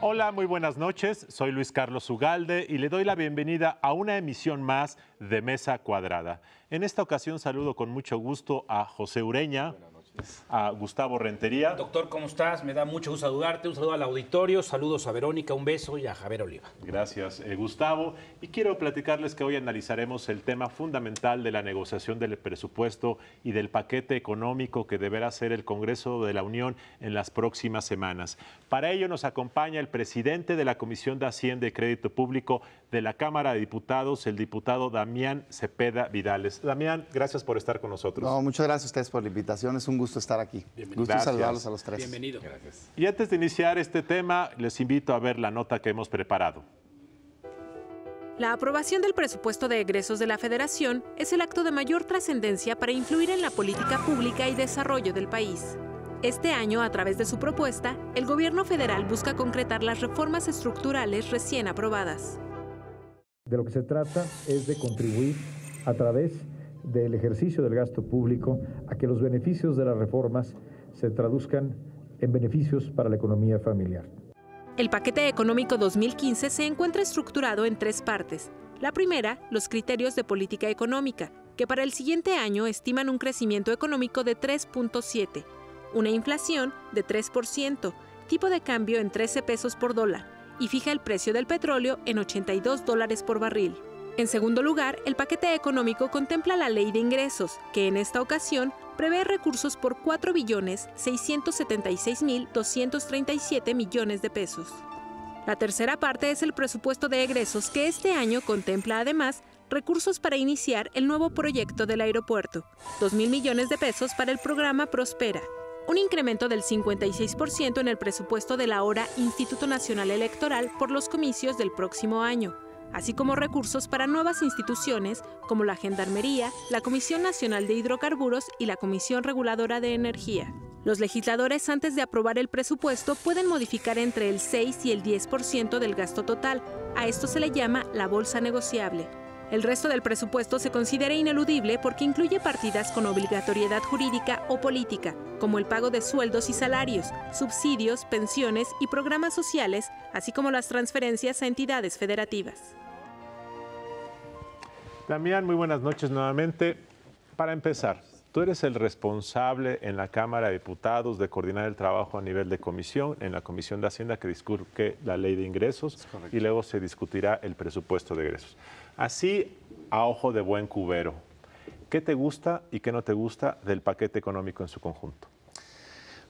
Hola, muy buenas noches. Soy Luis Carlos Ugalde y le doy la bienvenida a una emisión más de Mesa Cuadrada. En esta ocasión saludo con mucho gusto a José Ureña, a Gustavo Rentería. Doctor, ¿cómo estás? Me da mucho gusto saludarte. Un saludo al auditorio, saludos a Verónica, un beso y a Javier Oliva. Gracias, Gustavo. Y quiero platicarles que hoy analizaremos el tema fundamental de la negociación del presupuesto y del paquete económico que deberá hacer el Congreso de la Unión en las próximas semanas. Para ello nos acompaña el presidente de la Comisión de Hacienda y Crédito Público de la Cámara de Diputados, el diputado Damián Cepeda Vidales. Damián, gracias por estar con nosotros. No, muchas gracias a ustedes por la invitación. Es un gusto estar aquí. Gusto saludarlos a los tres. Bienvenido. Gracias. Y antes de iniciar este tema, les invito a ver la nota que hemos preparado. La aprobación del presupuesto de egresos de la Federación es el acto de mayor trascendencia para influir en la política pública y desarrollo del país. Este año, a través de su propuesta, el gobierno federal busca concretar las reformas estructurales recién aprobadas. De lo que se trata es de contribuir a través del ejercicio del gasto público a que los beneficios de las reformas se traduzcan en beneficios para la economía familiar. El paquete económico 2015 se encuentra estructurado en tres partes. La primera, los criterios de política económica, que para el siguiente año estiman un crecimiento económico de 3.7%, una inflación de 3%, tipo de cambio en 13 pesos por dólar, y fija el precio del petróleo en $82 por barril. En segundo lugar, el paquete económico contempla la Ley de Ingresos, que en esta ocasión prevé recursos por 4.676.237 millones de pesos. La tercera parte es el presupuesto de egresos, que este año contempla además recursos para iniciar el nuevo proyecto del aeropuerto, 2.000 millones de pesos para el programa Prospera, un incremento del 56% en el presupuesto del ahora Instituto Nacional Electoral por los comicios del próximo año, así como recursos para nuevas instituciones como la Gendarmería, la Comisión Nacional de Hidrocarburos y la Comisión Reguladora de Energía. Los legisladores, antes de aprobar el presupuesto, pueden modificar entre el 6 y el 10% del gasto total. A esto se le llama la bolsa negociable. El resto del presupuesto se considera ineludible porque incluye partidas con obligatoriedad jurídica o política, como el pago de sueldos y salarios, subsidios, pensiones y programas sociales, así como las transferencias a entidades federativas. Damián, muy buenas noches nuevamente. Para empezar, tú eres el responsable en la Cámara de Diputados de coordinar el trabajo a nivel de comisión, en la Comisión de Hacienda que discute la Ley de Ingresos y luego se discutirá el presupuesto de egresos. Así, a ojo de buen cubero, ¿qué te gusta y qué no te gusta del paquete económico en su conjunto?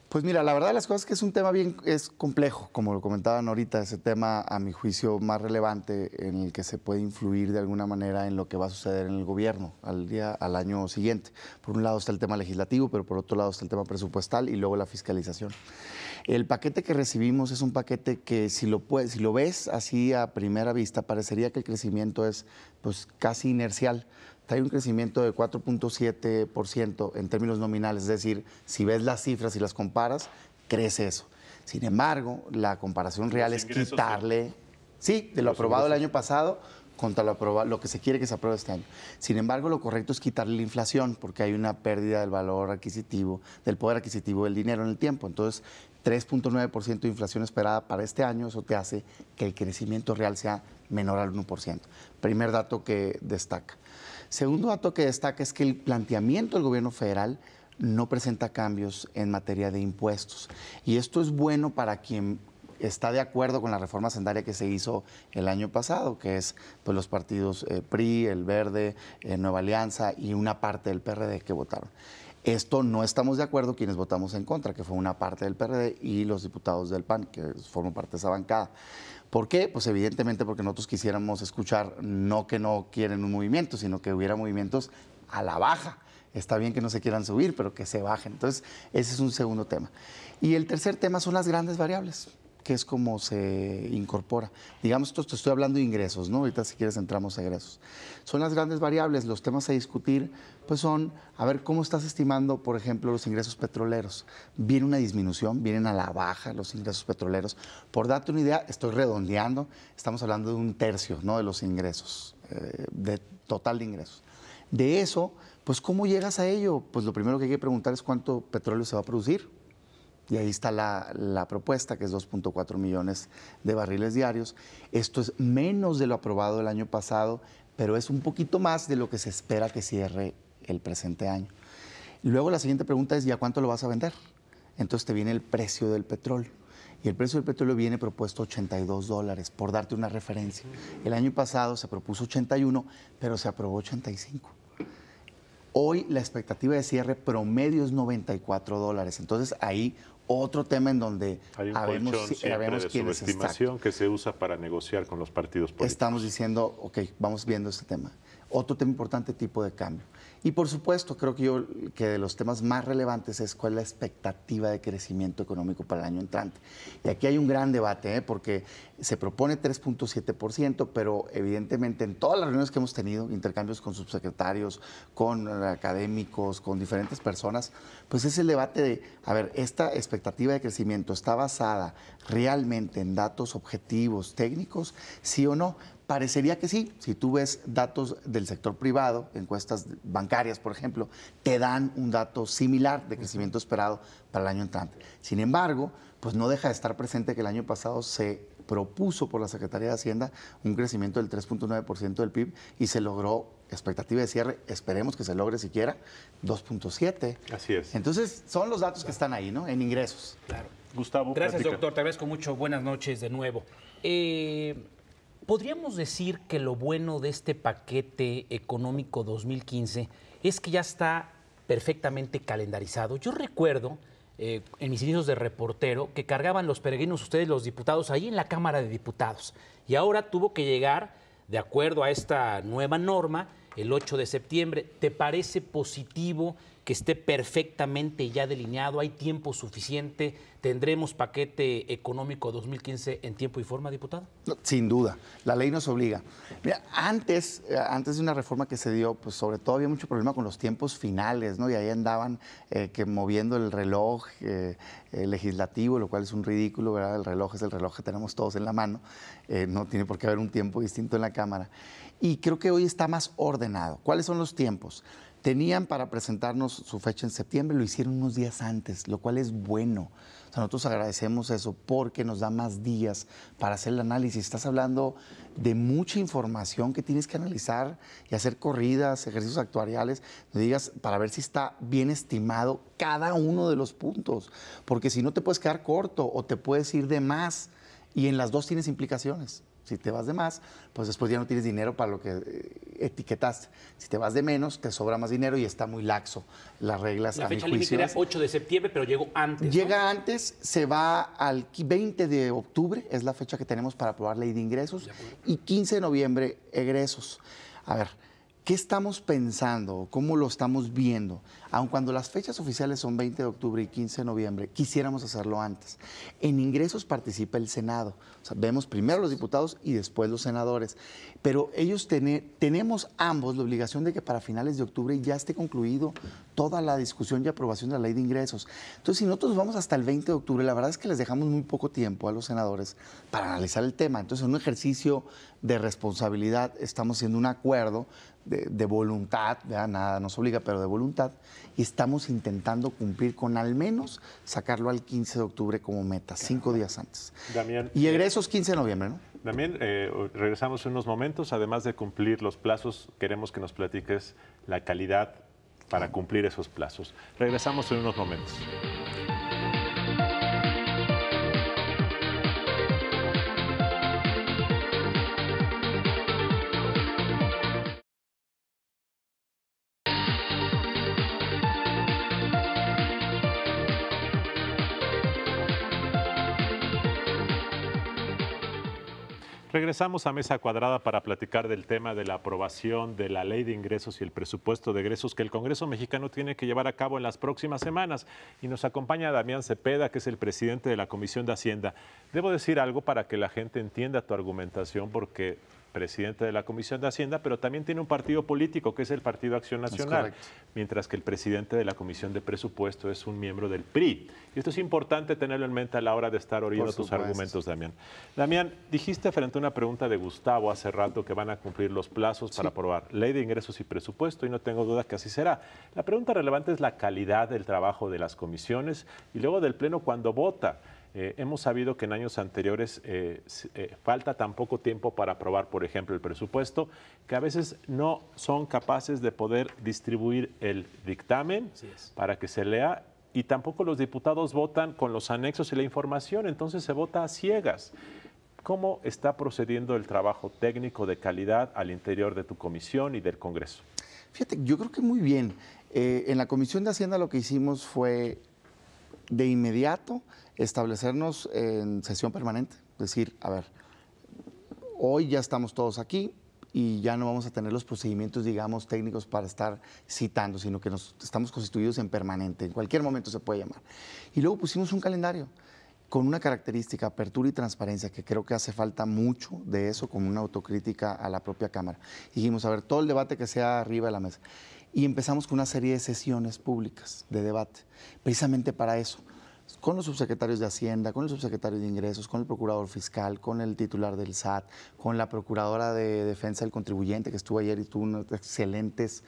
Pues mira, la verdad de las cosas es que es un tema es complejo, como lo comentaban ahorita, ese tema a mi juicio más relevante en el que se puede influir de alguna manera en lo que va a suceder en el gobierno al año siguiente. Por un lado está el tema legislativo, pero por otro lado está el tema presupuestal y luego la fiscalización. El paquete que recibimos es un paquete que si lo ves así a primera vista, parecería que el crecimiento es pues casi inercial. Hay un crecimiento de 4.7% en términos nominales, es decir, si ves las cifras y las comparas, crece eso. Sin embargo, la comparación real es quitarle, sí, de lo aprobado el año pasado contra lo que se quiere que se apruebe este año. Sin embargo, lo correcto es quitarle la inflación, porque hay una pérdida del valor adquisitivo, del poder adquisitivo del dinero en el tiempo. Entonces, 3.9% de inflación esperada para este año, eso te hace que el crecimiento real sea menor al 1%. Primer dato que destaca. Segundo dato que destaca es que el planteamiento del gobierno federal no presenta cambios en materia de impuestos. Y esto es bueno para quien está de acuerdo con la reforma hacendaria que se hizo el año pasado, que es pues, los partidos PRI, el Verde, Nueva Alianza y una parte del PRD que votaron. Esto no estamos de acuerdo quienes votamos en contra, que fue una parte del PRD y los diputados del PAN, que forman parte de esa bancada. ¿Por qué? Pues evidentemente porque nosotros quisiéramos escuchar no que no quieren un movimiento, sino que hubiera movimientos a la baja. Está bien que no se quieran subir, pero que se bajen. Entonces, ese es un segundo tema. Y el tercer tema son las grandes variables, que es como se incorpora. Digamos, esto te estoy hablando de ingresos, ¿no? Ahorita si quieres entramos a egresos. Son las grandes variables, los temas a discutir, pues son, a ver, ¿cómo estás estimando, por ejemplo, los ingresos petroleros? ¿Viene una disminución? ¿Vienen a la baja los ingresos petroleros? Por darte una idea, estoy redondeando, estamos hablando de 1/3, ¿no? De los ingresos, de total de ingresos. De eso, pues, ¿cómo llegas a ello? Pues lo primero que hay que preguntar es cuánto petróleo se va a producir. Y ahí está la propuesta, que es 2.4 millones de barriles diarios. Esto es menos de lo aprobado el año pasado, pero es un poquito más de lo que se espera que cierre el presente año. Y luego la siguiente pregunta es, ¿y a cuánto lo vas a vender? Entonces te viene el precio del petróleo. Y el precio del petróleo viene propuesto $82, por darte una referencia. El año pasado se propuso 81, pero se aprobó 85. Hoy la expectativa de cierre promedio es $94. Entonces ahí otro tema en donde hay un colchón siempre de subestimación que se usa para negociar con los partidos políticos. Estamos diciendo, ok, vamos viendo este tema. Otro tema importante, tipo de cambio. Y por supuesto, creo que de los temas más relevantes es cuál es la expectativa de crecimiento económico para el año entrante. Y aquí hay un gran debate, porque se propone 3.7%, pero evidentemente en todas las reuniones que hemos tenido, intercambios con subsecretarios, con académicos, con diferentes personas, pues es el debate de, a ver, esta expectativa de crecimiento está basada realmente en datos objetivos, técnicos, sí o no. Parecería que sí. Si tú ves datos del sector privado, encuestas bancarias, por ejemplo, te dan un dato similar de crecimiento esperado para el año entrante. Sin embargo, pues no deja de estar presente que el año pasado se propuso por la Secretaría de Hacienda un crecimiento del 3.9% del PIB y se logró, expectativa de cierre, esperemos que se logre siquiera, 2.7%. Así es. Entonces, son los datos que están ahí, ¿no? En ingresos. Claro. Gustavo, gracias, platica. doctor. Te agradezco mucho. Buenas noches de nuevo. ¿Podríamos decir que lo bueno de este paquete económico 2015 es que ya está perfectamente calendarizado? Yo recuerdo, en mis inicios de reportero, que cargaban los peregrinos ustedes, los diputados, ahí en la Cámara de Diputados. Y ahora tuvo que llegar, de acuerdo a esta nueva norma, el 8 de septiembre. ¿Te parece positivo que esté perfectamente ya delineado? ¿Hay tiempo suficiente? ¿Tendremos paquete económico 2015 en tiempo y forma, diputado? No, sin duda, la ley nos obliga. Mira, antes de una reforma que se dio, pues sobre todo había mucho problema con los tiempos finales, ¿no? Y ahí andaban que moviendo el reloj legislativo, lo cual es un ridículo, ¿verdad? El reloj es el reloj que tenemos todos en la mano, no tiene por qué haber un tiempo distinto en la Cámara. Y creo que hoy está más ordenado. ¿Cuáles son los tiempos? Tenían para presentarnos su fecha en septiembre, lo hicieron unos días antes, lo cual es bueno. O sea, nosotros agradecemos eso porque nos da más días para hacer el análisis. Estás hablando de mucha información que tienes que analizar y hacer corridas, ejercicios actuariales, digas, para ver si está bien estimado cada uno de los puntos. Porque si no te puedes quedar corto o te puedes ir de más y en las dos tienes implicaciones. Si te vas de más, pues después ya no tienes dinero para lo que etiquetaste. Si te vas de menos, te sobra más dinero y está muy laxo las reglas. La fecha límite era 8 de septiembre, pero llegó antes. Llega antes, se va al 20 de octubre, es la fecha que tenemos para aprobar ley de ingresos, y 15 de noviembre, egresos. A ver, ¿qué estamos pensando? ¿Cómo lo estamos viendo? Aun cuando las fechas oficiales son 20 de octubre y 15 de noviembre, quisiéramos hacerlo antes. En ingresos participa el Senado. O sea, vemos primero los diputados y después los senadores. Pero ellos tenemos ambos la obligación de que para finales de octubre ya esté concluido toda la discusión y aprobación de la ley de ingresos. Entonces, si nosotros vamos hasta el 20 de octubre, la verdad es que les dejamos muy poco tiempo a los senadores para analizar el tema. Entonces, en un ejercicio de responsabilidad, estamos haciendo un acuerdo de voluntad, ¿verdad? Nada nos obliga, pero de voluntad, y estamos intentando cumplir con al menos sacarlo al 15 de octubre como meta, 5 días antes. Damián, y egresos 15 de noviembre, ¿no? También regresamos en unos momentos, además de cumplir los plazos, queremos que nos platiques la calidad para cumplir esos plazos. Regresamos en unos momentos. Regresamos a Mesa Cuadrada para platicar del tema de la aprobación de la Ley de Ingresos y el presupuesto de egresos que el Congreso mexicano tiene que llevar a cabo en las próximas semanas. Y nos acompaña Damián Cepeda, que es el presidente de la Comisión de Hacienda. Debo decir algo para que la gente entienda tu argumentación, porque presidente de la Comisión de Hacienda, pero también tiene un partido político que es el Partido Acción Nacional, mientras que el presidente de la Comisión de Presupuesto es un miembro del PRI. Y esto es importante tenerlo en mente a la hora de estar oyendo tus argumentos, Damián. Damián, dijiste frente a una pregunta de Gustavo hace rato que van a cumplir los plazos para aprobar Ley de Ingresos y Presupuesto, y no tengo duda que así será. La pregunta relevante es la calidad del trabajo de las comisiones y luego del Pleno cuando vota. Hemos sabido que en años anteriores falta tan poco tiempo para aprobar, por ejemplo, el presupuesto, que a veces no son capaces de poder distribuir el dictamen para que se lea, y tampoco los diputados votan con los anexos y la información, entonces se vota a ciegas. ¿Cómo está procediendo el trabajo técnico de calidad al interior de tu comisión y del Congreso? Fíjate, yo creo que muy bien. En la Comisión de Hacienda lo que hicimos fue de inmediato establecernos en sesión permanente. Decir, a ver, hoy ya estamos todos aquí y ya no vamos a tener los procedimientos, digamos, técnicos para estar citando, sino que estamos constituidos en permanente. En cualquier momento se puede llamar. Y luego pusimos un calendario con una característica, apertura y transparencia, que creo que hace falta mucho de eso, como una autocrítica a la propia Cámara. Dijimos, a ver, todo el debate que sea arriba de la mesa. Y empezamos con una serie de sesiones públicas de debate, precisamente para eso, con los subsecretarios de Hacienda, con el subsecretario de Ingresos, con el procurador fiscal, con el titular del SAT, con la procuradora de Defensa del Contribuyente, que estuvo ayer y tuvo unas excelentes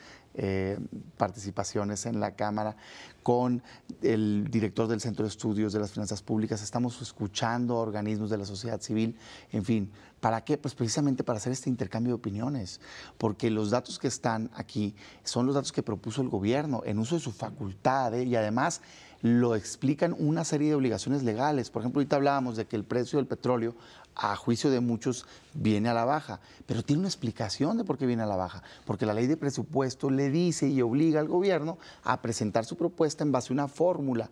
participaciones en la Cámara, con el director del Centro de Estudios de las Finanzas Públicas. Estamos escuchando a organismos de la sociedad civil, en fin. ¿Para qué? Pues precisamente para hacer este intercambio de opiniones, porque los datos que están aquí son los datos que propuso el gobierno en uso de su facultad, y además lo explican una serie de obligaciones legales. Por ejemplo, ahorita hablábamos de que el precio del petróleo, a juicio de muchos, viene a la baja, pero tiene una explicación de por qué viene a la baja, porque la ley de presupuesto le dice y obliga al gobierno a presentar su propuesta en base a una fórmula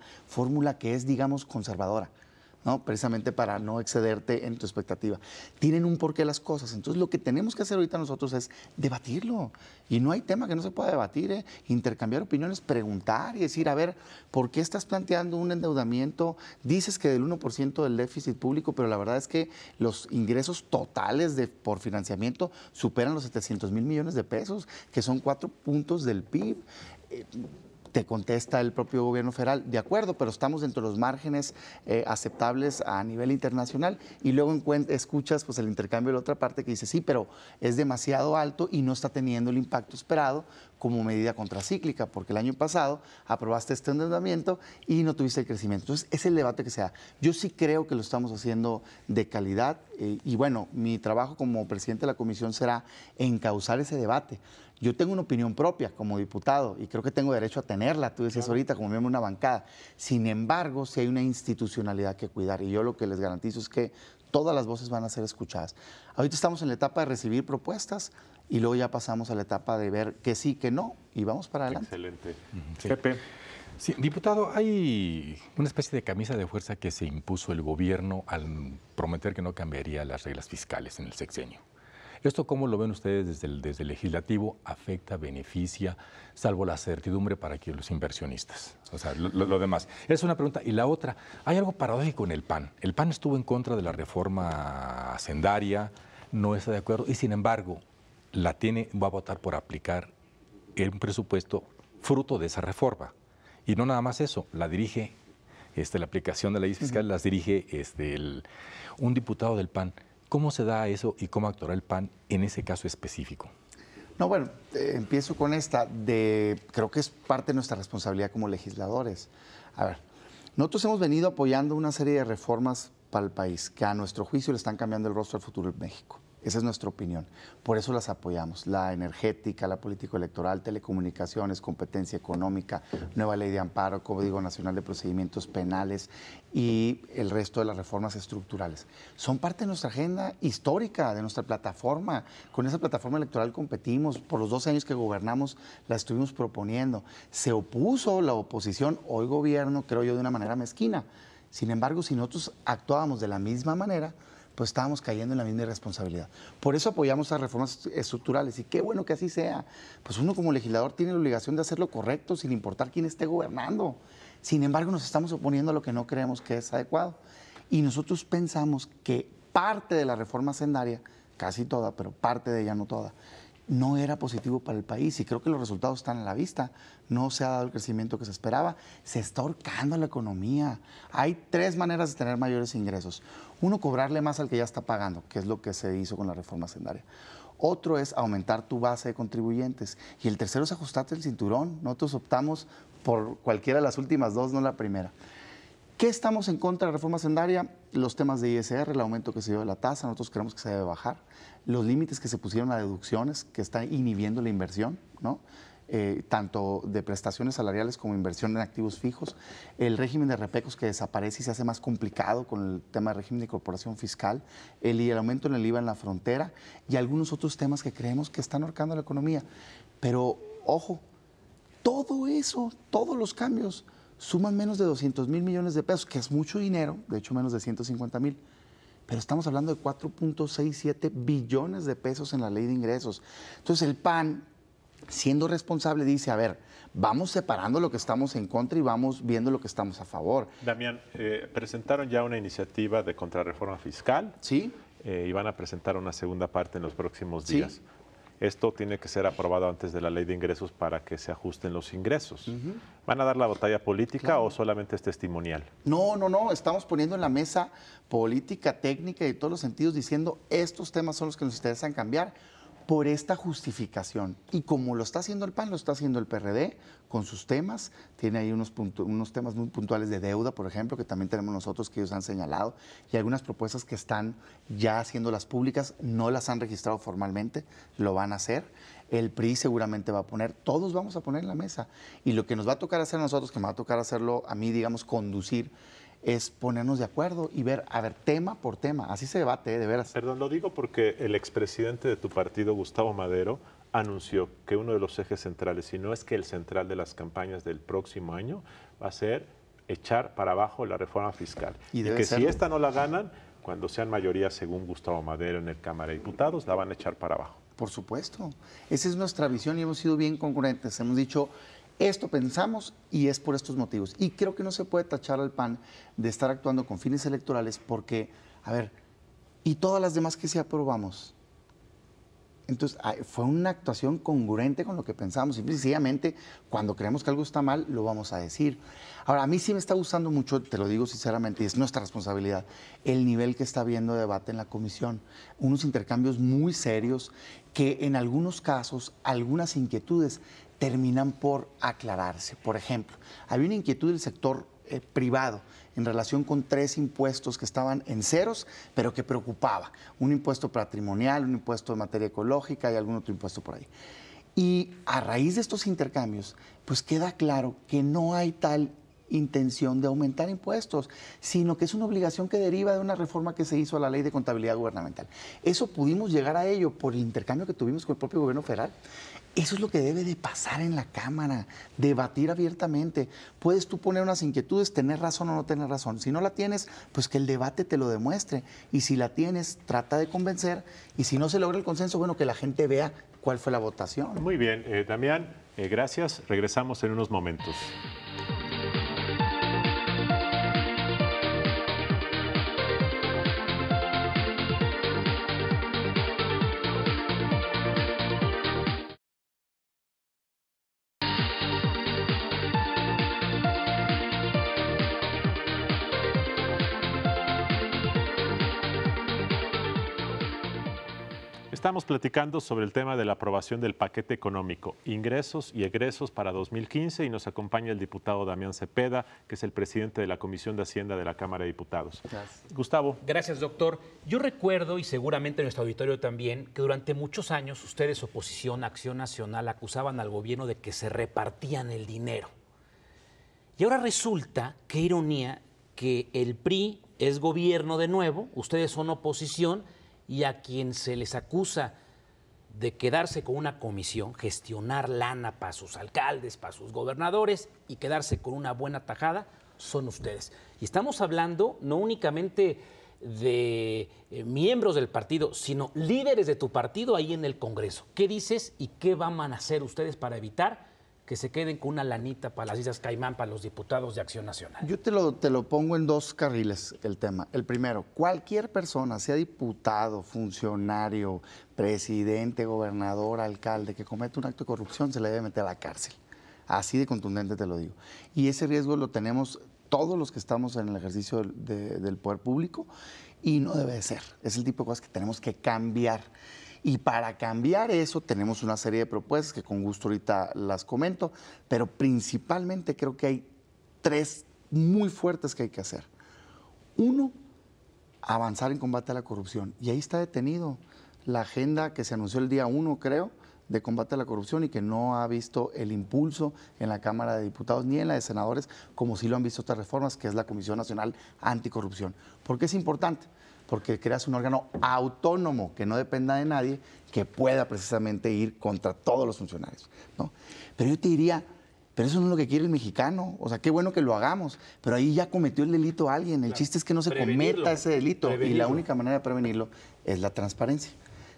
que es, digamos, conservadora, ¿no? Precisamente para no excederte en tu expectativa. Tienen un porqué las cosas. Entonces, lo que tenemos que hacer ahorita nosotros es debatirlo. Y no hay tema que no se pueda debatir, intercambiar opiniones, preguntar y decir, a ver, ¿por qué estás planteando un endeudamiento? Dices que del 1% del déficit público, pero la verdad es que los ingresos totales por financiamiento superan los 700,000 millones de pesos, que son 4 puntos del PIB. Te contesta el propio gobierno federal, de acuerdo, pero estamos dentro de los márgenes aceptables a nivel internacional, y luego escuchas pues, el intercambio de la otra parte que dice, sí, pero es demasiado alto y no está teniendo el impacto esperado como medida contracíclica, porque el año pasado aprobaste este endeudamiento y no tuviste el crecimiento. Entonces, es el debate que se da. Yo sí creo que lo estamos haciendo de calidad, y bueno, mi trabajo como presidente de la comisión será encauzar ese debate. Yo tengo una opinión propia como diputado y creo que tengo derecho a tenerla, tú decías ahorita, como miembro de una bancada. Sin embargo, sí hay una institucionalidad que cuidar, y yo lo que les garantizo es que todas las voces van a ser escuchadas. Ahorita estamos en la etapa de recibir propuestas y luego ya pasamos a la etapa de ver que sí, que no, y vamos para adelante. Excelente. Sí. Pepe. Sí, diputado, hay una especie de camisa de fuerza que se impuso el gobierno al prometer que no cambiaría las reglas fiscales en el sexenio. ¿Esto cómo lo ven ustedes desde el legislativo? ¿Afecta, beneficia, salvo la certidumbre para que los inversionistas? O sea, lo demás. Esa es una pregunta. Y la otra, hay algo paradójico en el PAN. El PAN estuvo en contra de la reforma hacendaria, no está de acuerdo, y sin embargo, va a votar por aplicar un presupuesto fruto de esa reforma. Y no nada más eso, la dirige, la aplicación de leyes fiscales las dirige un diputado del PAN. ¿Cómo se da eso y cómo actuará el PAN en ese caso específico? No, bueno, empiezo con esta, creo que es parte de nuestra responsabilidad como legisladores. A ver, nosotros hemos venido apoyando una serie de reformas para el país que a nuestro juicio le están cambiando el rostro al futuro de México. Esa es nuestra opinión. Por eso las apoyamos. La energética, la política electoral, telecomunicaciones, competencia económica, nueva ley de amparo, Código Nacional de Procedimientos Penales y el resto de las reformas estructurales. Son parte de nuestra agenda histórica, de nuestra plataforma. Con esa plataforma electoral competimos. Por los 12 años que gobernamos la estuvimos proponiendo. Se opuso la oposición, hoy gobierno, creo yo, de una manera mezquina. Sin embargo, si nosotros actuábamos de la misma manera, pues estábamos cayendo en la misma irresponsabilidad. Por eso apoyamos las reformas estructurales, y qué bueno que así sea. Pues uno como legislador tiene la obligación de hacer lo correcto sin importar quién esté gobernando. Sin embargo, nos estamos oponiendo a lo que no creemos que es adecuado. Y nosotros pensamos que parte de la reforma hacendaria casi toda, pero parte de ella, no toda, no era positivo para el país y creo que los resultados están a la vista. No se ha dado el crecimiento que se esperaba, se está ahorcando la economía. Hay 3 maneras de tener mayores ingresos. Uno, cobrarle más al que ya está pagando, que es lo que se hizo con la reforma hacendaria. Otro es aumentar tu base de contribuyentes. Y el tercero es ajustarte el cinturón. Nosotros optamos por cualquiera de las últimas 2, no la primera. ¿Qué estamos en contra de la reforma hacendaria? Los temas de ISR, el aumento que se dio de la tasa, nosotros creemos que se debe bajar. Los límites que se pusieron a deducciones, que están inhibiendo la inversión, ¿no? Tanto de prestaciones salariales como inversión en activos fijos. El régimen de repecos que desaparece y se hace más complicado con el tema del régimen de incorporación fiscal. El aumento en el IVA en la frontera y algunos otros temas que creemos que están ahorcando la economía. Pero, ojo, todo eso, todos los cambios suman menos de 200,000 millones de pesos, que es mucho dinero, de hecho menos de 150,000, pero estamos hablando de 4.67 billones de pesos en la ley de ingresos. Entonces el PAN, siendo responsable, dice, a ver, vamos separando lo que estamos en contra y vamos viendo lo que estamos a favor. Damián, presentaron ya una iniciativa de contrarreforma fiscal. Sí. Y van a presentar una segunda parte en los próximos días. Sí. Esto tiene que ser aprobado antes de la ley de ingresos para que se ajusten los ingresos. ¿Van a dar la batalla política o solamente es testimonial? No, estamos poniendo en la mesa política, técnica y todos los sentidos diciendo estos temas son los que nos interesan cambiar por esta justificación. Y como lo está haciendo el PAN, lo está haciendo el PRD con sus temas. Tiene ahí unos temas muy puntuales de deuda, por ejemplo, que también tenemos nosotros, que ellos han señalado. Y algunas propuestas que están ya haciéndolas públicas, no las han registrado formalmente, lo van a hacer. El PRI seguramente va a poner, todos vamos a poner en la mesa. Y lo que nos va a tocar hacer a nosotros, que me va a tocar hacerlo a mí, digamos, conducir, es ponernos de acuerdo y ver, a ver, tema por tema. Así se debate, de veras. Perdón, lo digo porque el expresidente de tu partido, Gustavo Madero, anunció que uno de los ejes centrales, si no es que el central de las campañas del próximo año, va a ser echar para abajo la reforma fiscal. Y que si esta no la ganan, cuando sean mayoría, según Gustavo Madero, en el Cámara de Diputados, la van a echar para abajo. Por supuesto. Esa es nuestra visión y hemos sido bien congruentes. Hemos dicho, esto pensamos y es por estos motivos. Y creo que no se puede tachar al PAN de estar actuando con fines electorales porque, a ver, ¿y todas las demás que sí aprobamos? Entonces, fue una actuación congruente con lo que pensamos. Y sencillamente, cuando creemos que algo está mal, lo vamos a decir. Ahora, a mí sí me está gustando mucho, te lo digo sinceramente, y es nuestra responsabilidad, el nivel que está habiendo de debate en la comisión. Unos intercambios muy serios que en algunos casos, algunas inquietudes terminan por aclararse. Por ejemplo, había una inquietud del sector privado en relación con 3 impuestos que estaban en ceros, pero que preocupaba. Un impuesto patrimonial, un impuesto de materia ecológica y algún otro impuesto por ahí. Y a raíz de estos intercambios, pues queda claro que no hay tal intención de aumentar impuestos, sino que es una obligación que deriva de una reforma que se hizo a la Ley de Contabilidad Gubernamental. Eso pudimos llegar a ello por el intercambio que tuvimos con el propio gobierno federal. Eso es lo que debe de pasar en la Cámara, debatir abiertamente. Puedes tú poner unas inquietudes, tener razón o no tener razón. Si no la tienes, pues que el debate te lo demuestre. Y si la tienes, trata de convencer. Y si no se logra el consenso, bueno, que la gente vea cuál fue la votación. Muy bien, Damián, gracias. Regresamos en unos momentos. Estamos platicando sobre el tema de la aprobación del paquete económico, ingresos y egresos para 2015 y nos acompaña el diputado Damián Cepeda, que es el presidente de la Comisión de Hacienda de la Cámara de Diputados. Gracias. Gustavo. Gracias, doctor. Yo recuerdo, y seguramente nuestro auditorio también, que durante muchos años ustedes, oposición, Acción Nacional, acusaban al gobierno de que se repartían el dinero. Y ahora resulta, qué ironía, que el PRI es gobierno de nuevo, ustedes son oposición, y a quien se les acusa de quedarse con una comisión, gestionar lana para sus alcaldes, para sus gobernadores y quedarse con una buena tajada, son ustedes. Y estamos hablando no únicamente de miembros del partido, sino líderes de tu partido ahí en el Congreso. ¿Qué dices y qué van a hacer ustedes para evitar que se queden con una lanita para las Islas Caimán, para los diputados de Acción Nacional? Yo te lo pongo en dos carriles el tema. El primero, cualquier persona, sea diputado, funcionario, presidente, gobernador, alcalde, que cometa un acto de corrupción, se le debe meter a la cárcel. Así de contundente te lo digo. Y ese riesgo lo tenemos todos los que estamos en el ejercicio del poder público y no debe de ser. Es el tipo de cosas que tenemos que cambiar. Y para cambiar eso tenemos una serie de propuestas que con gusto ahorita las comento, pero principalmente creo que hay 3 muy fuertes que hay que hacer. Uno, avanzar en combate a la corrupción. Y ahí está detenido la agenda que se anunció el día 1, creo, de combate a la corrupción y que no ha visto el impulso en la Cámara de Diputados ni en la de Senadores, como sí lo han visto otras reformas, que es la Comisión Nacional Anticorrupción. ¿Por qué es importante? Porque creas un órgano autónomo que no dependa de nadie, que pueda precisamente ir contra todos los funcionarios, ¿no? Pero yo te diría, pero eso no es lo que quiere el mexicano. O sea, qué bueno que lo hagamos, pero ahí ya cometió el delito alguien. El chiste es que no se cometa ese delito. Y la única manera de prevenirlo es la transparencia.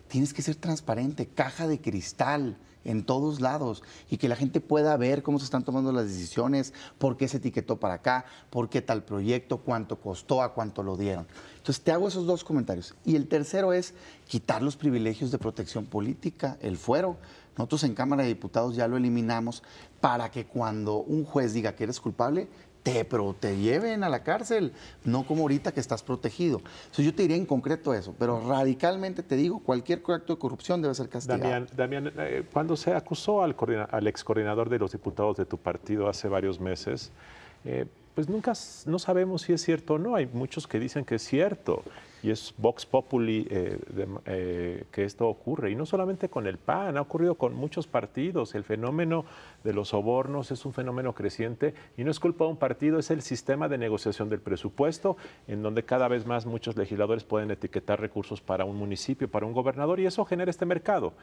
Tienes que ser transparente, caja de cristal en todos lados y que la gente pueda ver cómo se están tomando las decisiones, por qué se etiquetó para acá, por qué tal proyecto, cuánto costó, a cuánto lo dieron. Entonces te hago esos 2 comentarios. Y el tercero es quitar los privilegios de protección política, el fuero. Nosotros en Cámara de Diputados ya lo eliminamos para que cuando un juez diga que eres culpable, te lleven a la cárcel, no como ahorita que estás protegido. Entonces yo te diría en concreto eso, pero radicalmente te digo, cualquier acto de corrupción debe ser castigado. Damián, cuando se acusó al ex coordinador de los diputados de tu partido hace varios meses, pues no sabemos si es cierto o no. Hay muchos que dicen que es cierto y es Vox Populi que esto ocurre. Y no solamente con el PAN, ha ocurrido con muchos partidos. El fenómeno de los sobornos es un fenómeno creciente y no es culpa de un partido, es el sistema de negociación del presupuesto, en donde cada vez más muchos legisladores pueden etiquetar recursos para un municipio, para un gobernador, y eso genera este mercado.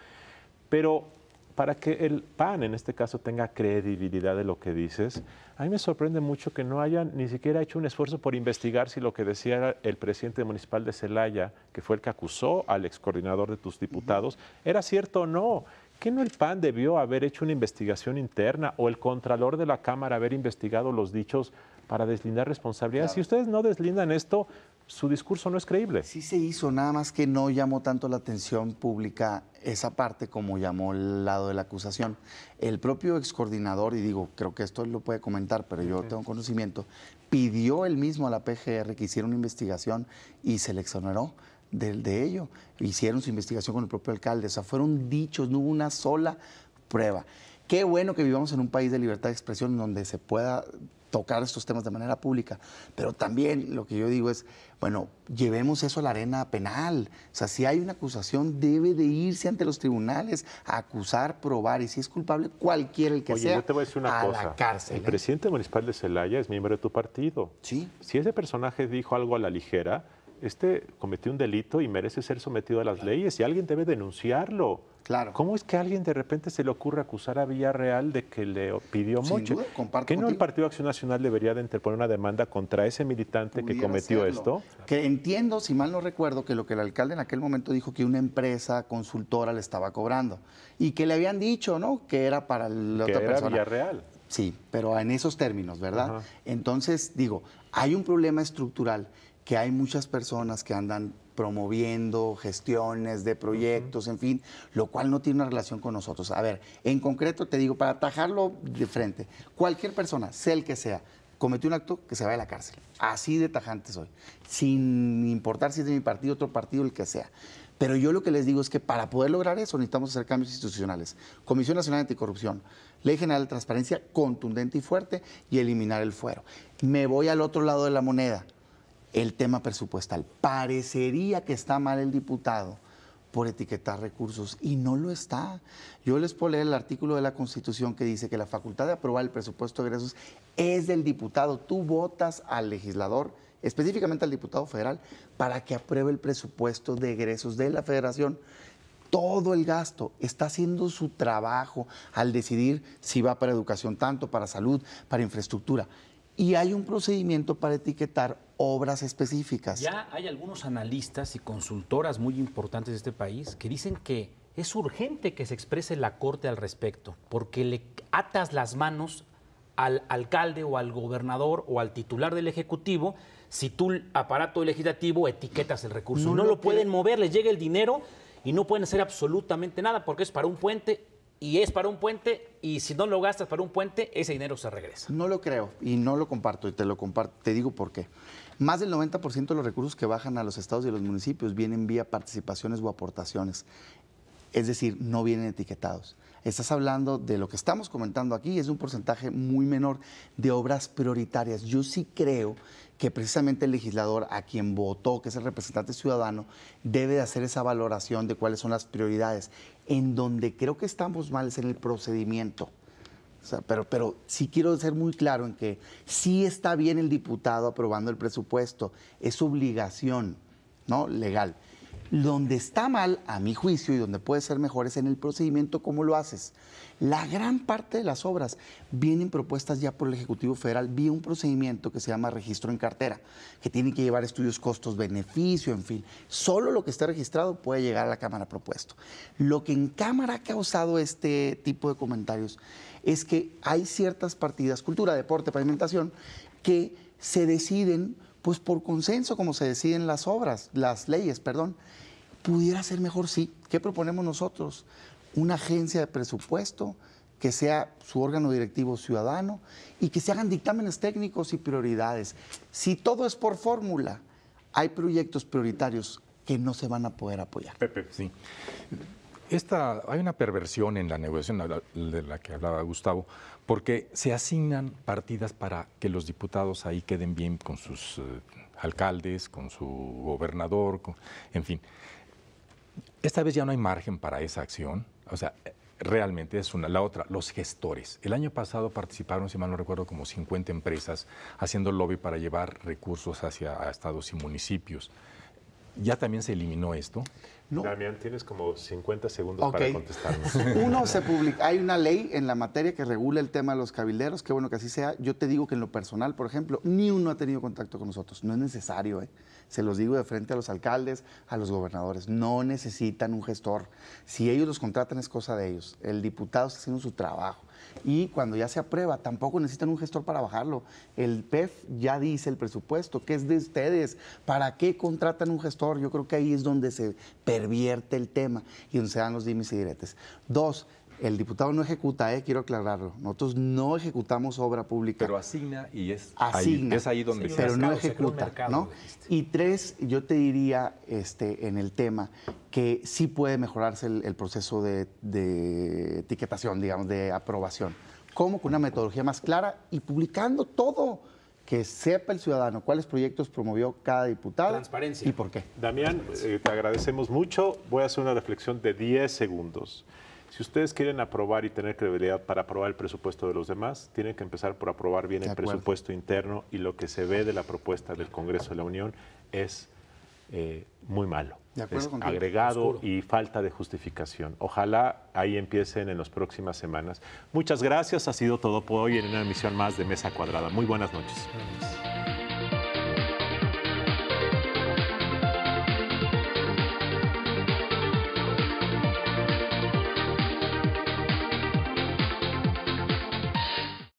Pero para que el PAN, en este caso, tenga credibilidad de lo que dices, a mí me sorprende mucho que no hayan ni siquiera hecho un esfuerzo por investigar si lo que decía el presidente municipal de Celaya, que fue el que acusó al ex coordinador de tus diputados, era cierto o no. ¿Que no el PAN debió haber hecho una investigación interna o el contralor de la Cámara haber investigado los dichos para deslindar responsabilidades? Claro. Si ustedes no deslindan esto, su discurso no es creíble. Sí se hizo, nada más que no llamó tanto la atención pública esa parte como llamó el lado de la acusación. El propio excoordinador, y digo, creo que esto él lo puede comentar, pero yo tengo conocimiento, pidió él mismo a la PGR que hiciera una investigación y se le exoneró de ello. Hicieron su investigación con el propio alcalde, o sea, fueron dichos, no hubo una sola prueba. Qué bueno que vivamos en un país de libertad de expresión donde se pueda tocar estos temas de manera pública, pero también lo que yo digo es, bueno, llevemos eso a la arena penal. O sea, si hay una acusación, debe de irse ante los tribunales a acusar, probar, y si es culpable, cualquiera el que sea, yo te voy a decir una cosa. La cárcel. El presidente municipal de Celaya es miembro de tu partido. Sí. Si ese personaje dijo algo a la ligera, cometió un delito y merece ser sometido a las leyes y alguien debe denunciarlo. Claro. ¿Cómo es que a alguien de repente se le ocurre acusar a Villarreal de que le pidió moche? Sin duda, comparto ¿Que no contigo. el Partido Acción Nacional debería de interponer una demanda contra ese militante que cometió esto? Que entiendo, si mal no recuerdo, que lo que el alcalde en aquel momento dijo que una empresa consultora le estaba cobrando y que le habían dicho, ¿no?, que era para la que otra era persona. Villarreal. Sí, pero en esos términos, ¿verdad? Ajá. Entonces, digo, hay un problema estructural que hay muchas personas que andan promoviendo gestiones de proyectos, en fin, lo cual no tiene una relación con nosotros. A ver, en concreto te digo, para atajarlo de frente, cualquier persona, sea el que sea, cometió un acto, que se vaya a la cárcel. Así de tajante soy, sin importar si es de mi partido, otro partido, el que sea. Pero yo lo que les digo es que para poder lograr eso necesitamos hacer cambios institucionales. Comisión Nacional Anticorrupción, Ley General de Transparencia contundente y fuerte y eliminar el fuero. Me voy al otro lado de la moneda. El tema presupuestal. Parecería que está mal el diputado por etiquetar recursos y no lo está. Yo les puedo leer el artículo de la Constitución que dice que la facultad de aprobar el presupuesto de egresos es del diputado. Tú votas al legislador, específicamente al diputado federal, para que apruebe el presupuesto de egresos de la federación. Todo el gasto está haciendo su trabajo al decidir si va para educación tanto, para salud, para infraestructura. Y hay un procedimiento para etiquetar obras específicas. Ya hay algunos analistas y consultoras muy importantes de este país que dicen que es urgente que se exprese la Corte al respecto, porque le atas las manos al alcalde o al gobernador o al titular del Ejecutivo si tú, aparato legislativo, etiquetas el recurso. No lo pueden mover, les llega el dinero y no pueden hacer absolutamente nada porque es para un puente y es para un puente y si no lo gastas para un puente, ese dinero se regresa. No lo creo y no lo comparto y te lo comparto. Te digo por qué. Más del 90% de los recursos que bajan a los estados y a los municipios vienen vía participaciones o aportaciones. Es decir, no vienen etiquetados. Estás hablando de lo que estamos comentando aquí, es un porcentaje muy menor de obras prioritarias. Yo sí creo que precisamente el legislador a quien votó, que es el representante ciudadano, debe de hacer esa valoración de cuáles son las prioridades. En donde creo que estamos mal es en el procedimiento. O sea, pero sí quiero ser muy claro en que sí está bien el diputado aprobando el presupuesto, es su obligación, ¿no?, legal. Donde está mal, a mi juicio, y donde puede ser mejor es en el procedimiento, cómo lo haces. La gran parte de las obras vienen propuestas ya por el Ejecutivo Federal vía un procedimiento que se llama registro en cartera, que tiene que llevar estudios costos-beneficio, en fin. Solo lo que esté registrado puede llegar a la Cámara propuesto. Lo que en Cámara ha causado este tipo de comentarios es que hay ciertas partidas, cultura, deporte, pavimentación, que se deciden pues por consenso, como se deciden las obras, las leyes, perdón. Pudiera ser mejor, sí. ¿Qué proponemos nosotros? Una agencia de presupuesto que sea su órgano directivo ciudadano y que se hagan dictámenes técnicos y prioridades. Si todo es por fórmula, hay proyectos prioritarios que no se van a poder apoyar. Pepe, sí. Hay una perversión en la negociación de la que hablaba Gustavo, porque se asignan partidas para que los diputados ahí queden bien con sus alcaldes, con su gobernador, en fin. Esta vez ya no hay margen para esa acción, o sea, realmente es una. La otra, los gestores. El año pasado participaron, si mal no recuerdo, como 50 empresas haciendo lobby para llevar recursos hacia estados y municipios. ¿Ya también se eliminó esto? No. Damián, tienes como 50 segundos para contestarnos. Uno, se publica. Hay una ley en la materia que regula el tema de los cabilderos, qué bueno que así sea. Yo te digo que en lo personal, por ejemplo, ni uno ha tenido contacto con nosotros. No es necesario, Se los digo de frente a los alcaldes, a los gobernadores. No necesitan un gestor. Si ellos los contratan es cosa de ellos. El diputado está haciendo su trabajo. Y cuando ya se aprueba, tampoco necesitan un gestor para bajarlo. El PEF ya dice el presupuesto, que es de ustedes. ¿Para qué contratan un gestor? Yo creo que ahí es donde se pervierte el tema y donde se dan los dimes y diretes. Dos, el diputado no ejecuta, quiero aclararlo. Nosotros no ejecutamos obra pública. Pero asigna y es ahí donde se pero no ejecuta, ¿no? Y tres, yo te diría en el tema que sí puede mejorarse el proceso de etiquetación, digamos, de aprobación. ¿Cómo? Con una metodología más clara y publicando todo. Que sepa el ciudadano cuáles proyectos promovió cada diputado. Transparencia. ¿Y por qué? Damián, te agradecemos mucho. Voy a hacer una reflexión de 10 segundos. Si ustedes quieren aprobar y tener credibilidad para aprobar el presupuesto de los demás, tienen que empezar por aprobar bien el presupuesto interno y lo que se ve de la propuesta del Congreso de la Unión es muy malo. Es agregado y falta de justificación. Ojalá ahí empiecen en las próximas semanas. Muchas gracias. Ha sido todo por hoy en una emisión más de Mesa Cuadrada. Muy buenas noches.